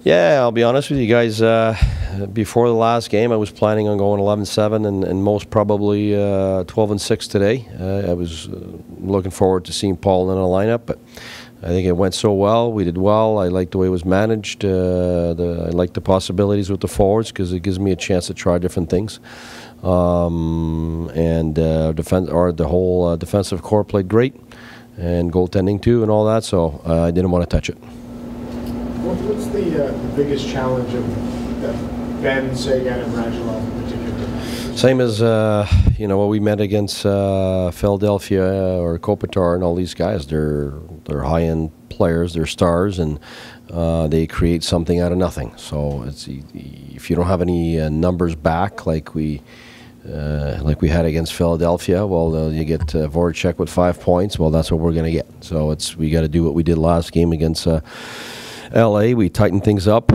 Yeah, I'll be honest with you guys. Before the last game, I was planning on going 11-7 and most probably 12-6 today. I was looking forward to seeing Paul in the lineup, but I think it went so well. We did well. I liked the way it was managed. I like the possibilities with the forwards because it gives me a chance to try different things. The whole defensive core played great, and goaltending too, and all that. So I didn't want to touch it. What's the biggest challenge of Ben, Sagan, and Radulov in particular? Same as what we met against Philadelphia or Kopitar and all these guys. They're high-end players. They're stars, and they create something out of nothing. So if you don't have any numbers back like we had against Philadelphia, well, you get Voracek with 5 points. Well, that's what we're going to get. So we got to do what we did last game against LA. We tightened things up.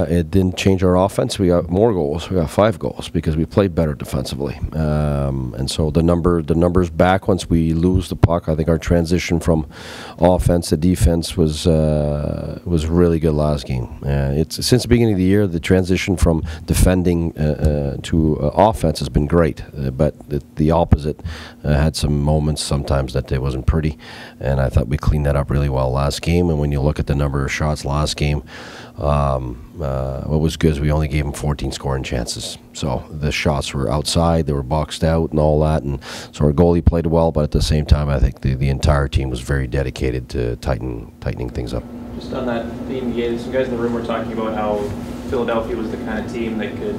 It didn't change our offense. We got more goals. We got 5 goals because we played better defensively. And so the numbers back once we lose the puck. I think our transition from offense to defense was really good last game. It's since the beginning of the year, the transition from defending to offense has been great. But the opposite had some moments sometimes that it wasn't pretty. And I thought we cleaned that up really well last game. And when you look at the number of shots last game, what was good is we only gave them 14 scoring chances. So the shots were outside, they were boxed out and all that, and so our goalie played well, but at the same time I think the entire team was very dedicated to tightening things up. Just on that theme, some guys in the room were talking about how Philadelphia was the kind of team that could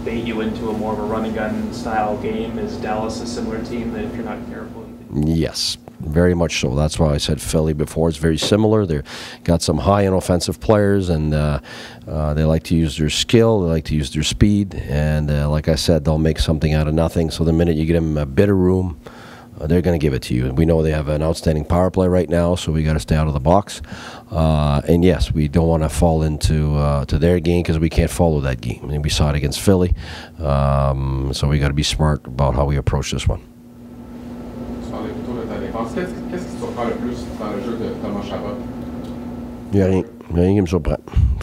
bait you into a more of a run and gun style game. Is Dallas a similar team that if you're not careful? Yes. Very much so. That's why I said Philly before. It's very similar. They've got some high-end offensive players, and they like to use their skill. They like to use their speed. And like I said, they'll make something out of nothing. So the minute you get them a bit of room, they're going to give it to you. And we know they have an outstanding power play right now, so we got to stay out of the box. And yes, we don't want to fall into to their game because we can't follow that game. And we saw it against Philly. So we got to be smart about how we approach this one. Qu'est-ce qui te surprend le plus dans le jeu de Thomas Chabot? Il n'y a rien. Rien qui me surprend.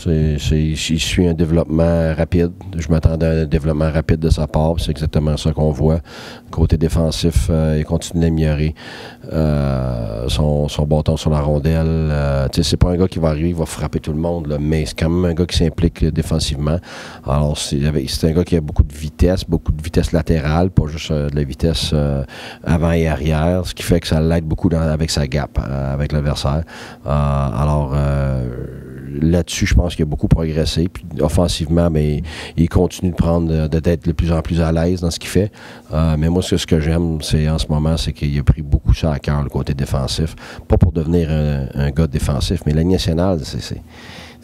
Il suit un développement rapide. Je m'attendais à un développement rapide de sa part. C'est exactement ça qu'on voit. Côté défensif, il continue d'améliorer son bâton sur la rondelle. C'est pas un gars qui va arriver, il va frapper tout le monde, là, mais c'est quand même un gars qui s'implique défensivement. Alors, c'est un gars qui a beaucoup de vitesse latérale, pas juste de la vitesse avant et arrière, ce qui fait que ça l'aide beaucoup avec sa gap, avec l'adversaire. Alors, là-dessus, je pense qu'il a beaucoup progressé. Puis, offensivement, mais il continue d'être de plus en plus à l'aise dans ce qu'il fait. Mais moi, ce que j'aime, en ce moment, c'est qu'il a pris beaucoup ça à cœur, le côté défensif. Pas pour devenir un gars défensif, mais la Ligue nationale,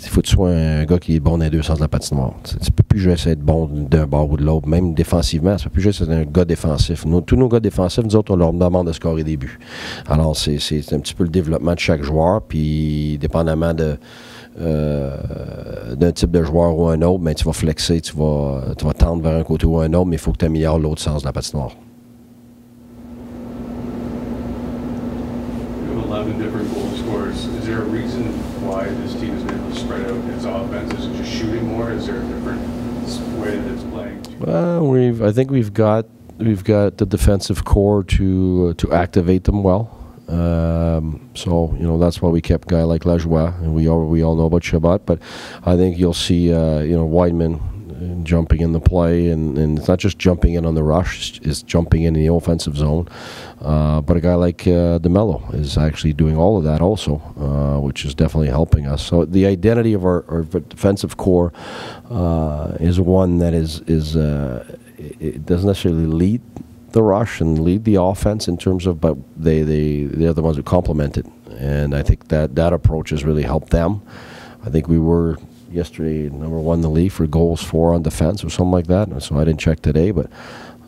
il faut que tu sois un gars qui est bon dans les deux sens de la patinoire. Tu peux plus juste être bon d'un bord ou de l'autre, même défensivement. Tu peux plus juste être un gars défensif. Tous nos gars défensifs, nous autres, on leur demande de scorer des buts. Alors, c'est un petit peu le développement de chaque joueur, puis dépendamment d'un type de joueur ou un autre, mais tu vas flexer, tu vas tendre vers un côté ou un autre, mais il faut que tu améliores l'autre sens de la patinoire. You have 11 different goal scorers. Is there a reason why this team has been able to spread out its offense? Is it just shooting more? Is there a different way that it's playing? Well, I think we've got the defensive core to activate them well. So that's why we kept a guy like Lajoie, and we all know about Chabot. But I think you'll see Wideman jumping in the play, and it's not just jumping in on the rush; it's jumping in the offensive zone. But a guy like DeMello is actually doing all of that also, which is definitely helping us. So the identity of our defensive core is one that it doesn't necessarily lead the rush and lead the offense in terms of, but they're the ones who complement it, and I think that approach has really helped them. I think we were yesterday #1 in the league for goals for on defense or something like that. So I didn't check today, but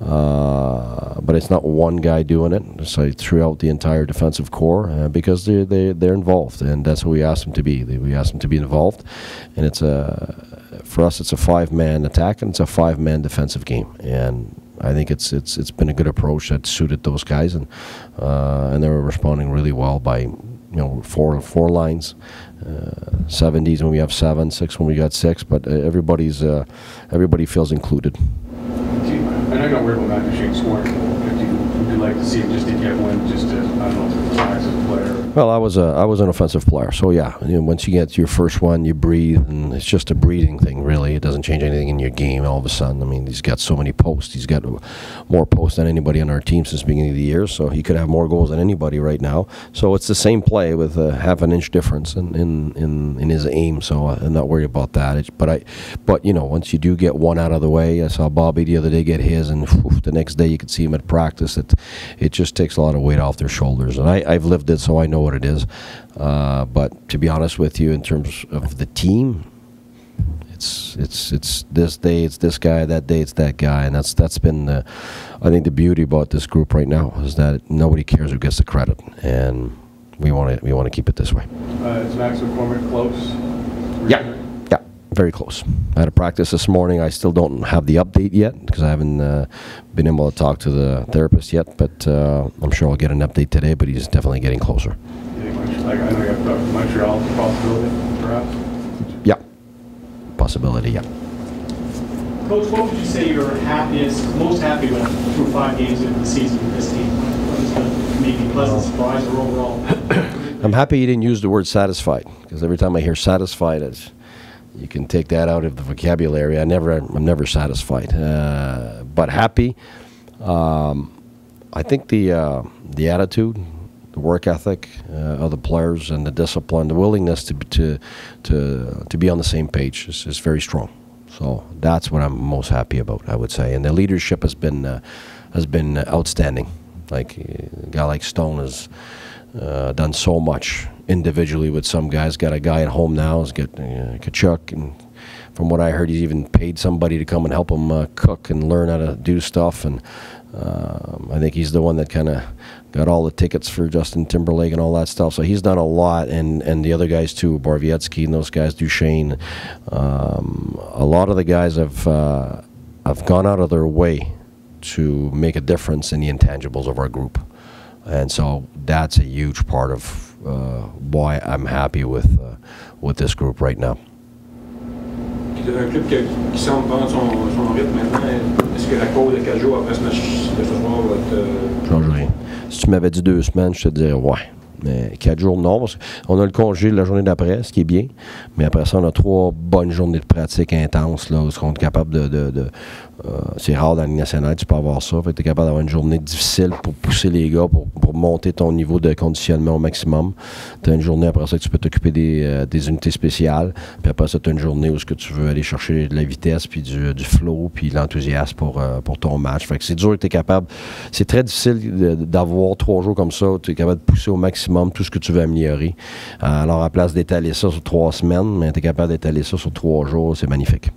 it's not one guy doing it. It's like throughout the entire defensive core because they're involved, and that's what we asked them to be. We asked them to be involved, and for us it's a 5-man attack and it's a 5-man defensive game, and I think it's been a good approach that suited those guys, and they were responding really well by four lines. 70s when we have 7, 6 when we got 6, but everybody feels included. I know you're not worried about Guy Boucher scoring. Would you like to see him just to get one, just to, I don't know, relax as a player? Well, I was an offensive player, so yeah. Once you get your first one, you breathe, and it's just a breathing thing, really. It doesn't change anything in your game all of a sudden. I mean, he's got so many posts. He's got more posts than anybody on our team since the beginning of the year, so he could have more goals than anybody right now. So it's the same play with a half an inch difference in his aim. So I'm not worried about that. But once you do get one out of the way, I saw Bobby the other day get his, and the next day you could see him at practice. It just takes a lot of weight off their shoulders, and I've lived it, so I know what it is. But to be honest with you, in terms of the team, it's this day it's this guy, that day it's that guy, and that's been I think the beauty about this group right now is that nobody cares who gets the credit, and we want to keep it this way. Is Max McCormick close? Yeah, very close. I had a practice this morning. I still don't have the update yet because I haven't been able to talk to the therapist yet, but I'm sure I'll get an update today, but he's definitely getting closer. I know you have Montreal possibility, perhaps? Yeah, possibility, yeah. Coach, what would you say you're most happy with through 5 games into the season with this team? What is the maybe pleasant surprise or overall? I'm happy you didn't use the word satisfied, because every time I hear satisfied, you can take that out of the vocabulary. I'm never satisfied, but happy. I think the attitude, the work ethic of the players, and the discipline, the willingness to be on the same page is very strong. So that's what I'm most happy about, I would say. And the leadership has been outstanding. Like a guy like Stone has done so much individually with some guys. Got a guy at home now. He's got Kachuk, and from what I heard, he's even paid somebody to come and help him cook and learn how to do stuff. And I think he's the one that kind of got all the tickets for Justin Timberlake and all that stuff. So he's done a lot, and the other guys too, Borowiecki and those guys, Duchesne. A lot of the guys have gone out of their way to make a difference in the intangibles of our group. And so that's a huge part of why I'm happy with this group right now. Un club qui semble prendre son rythme maintenant. Est-ce que la cause de 4 jours après ce match de ce soir va être... Change rien. Si tu m'avais dit 2 semaines, je te dirais ouais. Mais 4 jours, non. Parce qu'on a le congé de la journée d'après, ce qui est bien. Mais après ça, on a 3 bonnes journées de pratique intenses, là, où on est capable de c'est rare dans la Ligue nationale, tu peux avoir ça. Tu es capable d'avoir une journée difficile pour pousser les gars, pour monter ton niveau de conditionnement au maximum. Tu as une journée après ça que tu peux t'occuper des unités spéciales. Puis après ça, tu as une journée où tu veux aller chercher de la vitesse, puis du flow, puis l'enthousiasme pour ton match. Fait que c'est dur, tu es capable. C'est très difficile d'avoir 3 jours comme ça où tu es capable de pousser au maximum tout ce que tu veux améliorer. Alors, à place d'étaler ça sur 3 semaines, tu es capable d'étaler ça sur 3 jours, c'est magnifique.